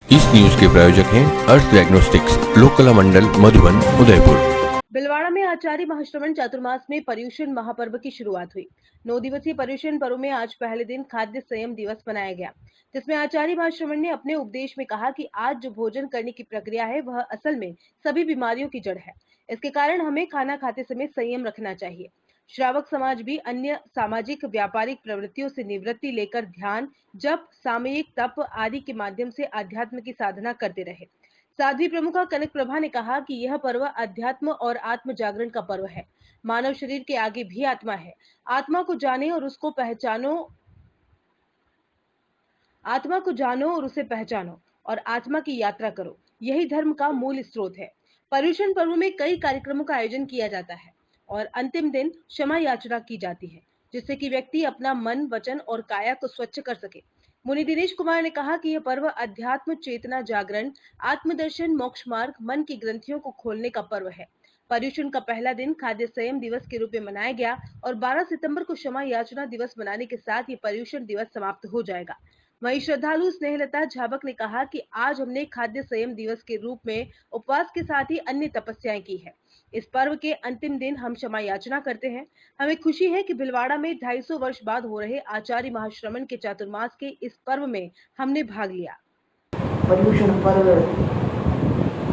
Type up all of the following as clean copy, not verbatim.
इस न्यूज के प्रायोजक हैं अर्थ डायग्नोस्टिक्स, लोकला मंडल, मधुबन, उदयपुर। भिलवाड़ा में आचार्य महाश्रवण चातुर्मास में पर्युषण महापर्व की शुरुआत हुई। 9 दिवसीय पर्युषण पर्व में आज पहले दिन खाद्य संयम दिवस मनाया गया, जिसमें आचार्य महाश्रवण ने अपने उपदेश में कहा कि आज जो भोजन करने की प्रक्रिया है वह असल में सभी बीमारियों की जड़ है। इसके कारण हमें खाना खाते समय संयम रखना चाहिए। श्रावक समाज भी अन्य सामाजिक व्यापारिक प्रवृत्तियों से निवृत्ति लेकर ध्यान, जप, सामयिक तप आदि के माध्यम से अध्यात्म की साधना करते रहे। साध्वी प्रमुखा कनक प्रभा ने कहा कि यह पर्व अध्यात्म और आत्म जागरण का पर्व है। मानव शरीर के आगे भी आत्मा है। आत्मा को जाने और उसको पहचानो, आत्मा को जानो और उसे पहचानो और आत्मा की यात्रा करो। यही धर्म का मूल स्रोत है। पर्युषण पर्व में कई कार्यक्रमों का आयोजन किया जाता है और अंतिम दिन क्षमा याचना की जाती है, जिससे कि व्यक्ति अपना मन, वचन और काया को स्वच्छ कर सके। मुनि दिनेश कुमार ने कहा कि यह पर्व अध्यात्म, चेतना जागरण, आत्मदर्शन, मोक्ष मार्ग, मन की ग्रंथियों को खोलने का पर्व है। पर्युषण का पहला दिन खाद्य संयम दिवस के रूप में मनाया गया और 12 सितंबर को क्षमा याचना दिवस मनाने के साथ ये पर्युषण दिवस समाप्त हो जाएगा। वहीं श्रद्धालु स्नेहलता झाबक ने कहा कि आज हमने खाद्य संयम दिवस के रूप में उपवास के साथ ही अन्य तपस्याएं की है। इस पर्व के अंतिम दिन हम क्षमा याचना करते हैं। हमें खुशी है कि भिलवाड़ा में 250 वर्ष बाद हो रहे आचार्य महाश्रवण के चातुर्मास के इस पर्व में हमने भाग लिया। पर्युषण पर्व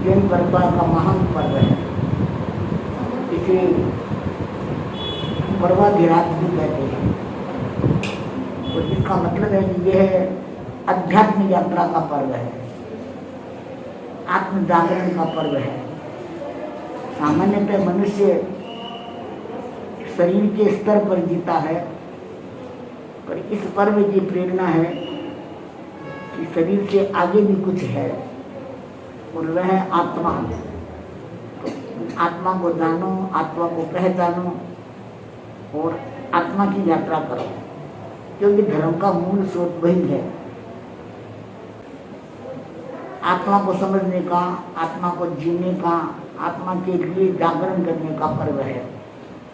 जैन परंपरा का महान पर्व है। इसे पर्वाधिराज भी कहते हैं। तो इसका मतलब है कि यह अध्यात्म यात्रा का पर्व है, आत्म जागरण का पर्व है। सामान्यतः मनुष्य शरीर के स्तर पर जीता है, पर इस पर्व की प्रेरणा है कि शरीर से आगे भी कुछ है और वह है आत्मा। तो आत्मा को जानो, आत्मा को पहचानो और आत्मा की यात्रा करो, क्योंकि धर्म का मूल स्रोत वही है। आत्मा को समझने का, आत्मा को जीने का, आत्मा के लिए जागरण करने का पर्व है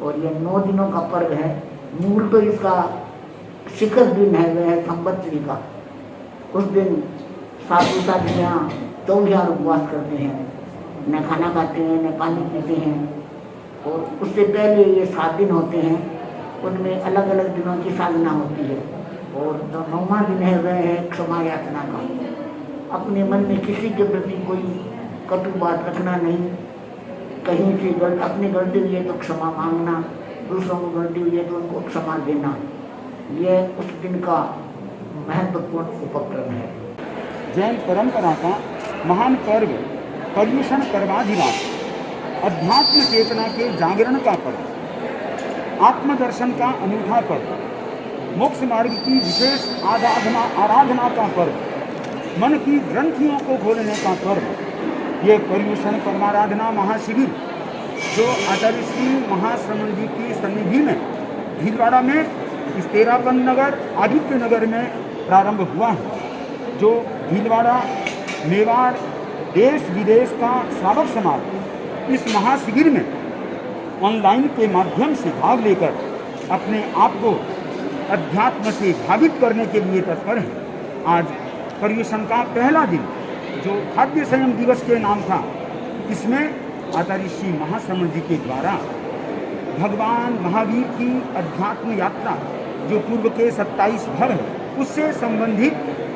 और यह 9 दिनों का पर्व है। मूल तो इसका शिखर दिन है, वह है संवत्सरी का। उस दिन साधु साधियाँ 24 उपवास करते हैं, न खाना खाते हैं, न पानी पीते हैं। और उससे पहले ये 7 दिन होते हैं, उनमें अलग अलग दिनों की साधना होती है। और जो 9वां दिन है वह है क्षमा याचना का। अपने मन में किसी के प्रति कोई कटु बात रखना नहीं, कहीं से अपनी गलती हुई है तो क्षमा मांगना, दूसरों को गलती हुई है तो उनको क्षमा देना। यह उस दिन का महत्वपूर्ण उपक्रम है। जैन परंपरा का महान पर्व पर्युषण पर्वाधिराज, अध्यात्म चेतना के जागरण का पर्व, आत्मदर्शन का अनूठा पर्व, मोक्ष मार्ग की विशेष आराधना का पर्व, मन की ग्रंथियों को खोलने का पर्व। ये पर्युषण परमाराधना महाशिविर जो आचार्य श्री महाश्रवण जी की सन्निधि में भीलवाड़ा में इस तेरापन नगर आदित्य नगर में प्रारंभ हुआ है, जो भीलवाड़ा, मेवाड़, देश विदेश का श्रावक समाज इस महाशिविर में ऑनलाइन के माध्यम से भाग लेकर अपने आप को अध्यात्म से भावित करने के लिए तत्पर है। आज पर्युषण का पहला दिन जो खाद्य संयम दिवस के नाम था, इसमें आचार्य श्री महाश्रवण जी के द्वारा भगवान महावीर की अध्यात्म यात्रा जो पूर्व के 27 भर है उससे संबंधित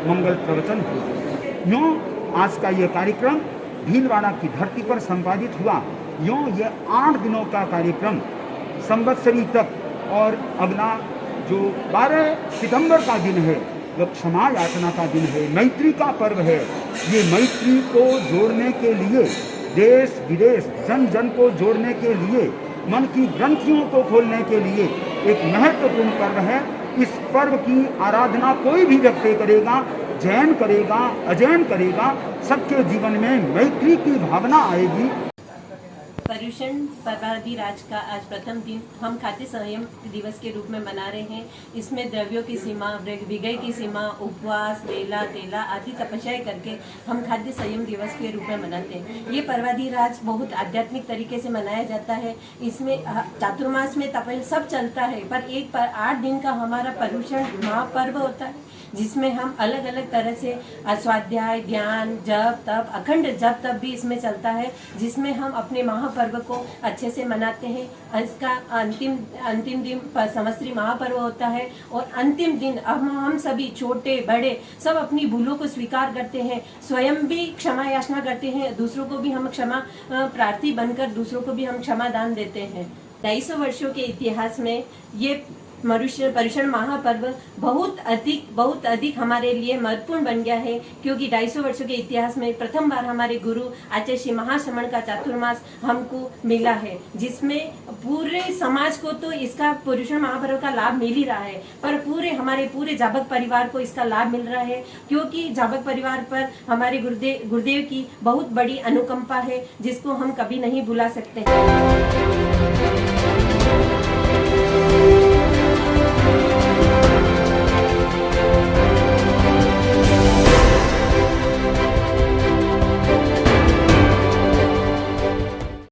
मंगल प्रवचन हुआ। यूँ आज का यह कार्यक्रम भीलवाड़ा की धरती पर संपादित हुआ। यूँ यह 8 दिनों का कार्यक्रम संवत्सरी तक, और अगला जो 12 सितंबर का दिन है वह क्षमा याचना का दिन है, मैत्री का पर्व है। ये मैत्री को जोड़ने के लिए, देश विदेश जन जन को जोड़ने के लिए, मन की ग्रंथियों को खोलने के लिए एक महत्वपूर्ण पर्व है। इस पर्व की आराधना कोई भी व्यक्ति करेगा, जैन करेगा, अजैन करेगा, सबके जीवन में मैत्री की भावना आएगी। पर्युषण पर्वाधिराज का आज प्रथम दिन हम खाद्य संयम दिवस के रूप में मना रहे हैं। इसमें द्रव्यों की सीमा, विगय की सीमा, उपवास, बेला तेला आदि तपस्याएं करके हम खाद्य संयम दिवस के रूप में मनाते हैं। ये पर्वाधिराज बहुत आध्यात्मिक तरीके से मनाया जाता है। इसमें चातुर्मास में तपस्या सब चलता है, पर 8 दिन का हमारा पर्युषण महापर्व होता है, जिसमें हम अलग अलग तरह से स्वाध्याय, ज्ञान, जप, तप, अखंड जप तप भी इसमें चलता है, जिसमें हम अपने महापर्व को अच्छे से मनाते हैं। इसका अंतिम दिन संवत्सरी महापर्व होता है और अंतिम दिन अब हम सभी छोटे बड़े सब अपनी भूलों को स्वीकार करते हैं, स्वयं भी क्षमा याचना करते हैं, दूसरों को भी हम क्षमा प्रार्थी बनकर दूसरों को भी हम क्षमा दान देते हैं। 250 वर्षों के इतिहास में ये पर्युषण महापर्व बहुत अधिक हमारे लिए महत्वपूर्ण बन गया है, क्योंकि 250 वर्षों के इतिहास में प्रथम बार हमारे गुरु आचार्य श्री महाश्रमण का चातुर्मास हमको मिला है, जिसमें पूरे समाज को तो इसका पर्युषण महापर्व का लाभ मिल ही रहा है, पर हमारे पूरे जाबक परिवार को इसका लाभ मिल रहा है, क्योंकि जाबक परिवार पर हमारे गुरुदेव की बहुत बड़ी अनुकंपा है, जिसको हम कभी नहीं भुला सकते हैं।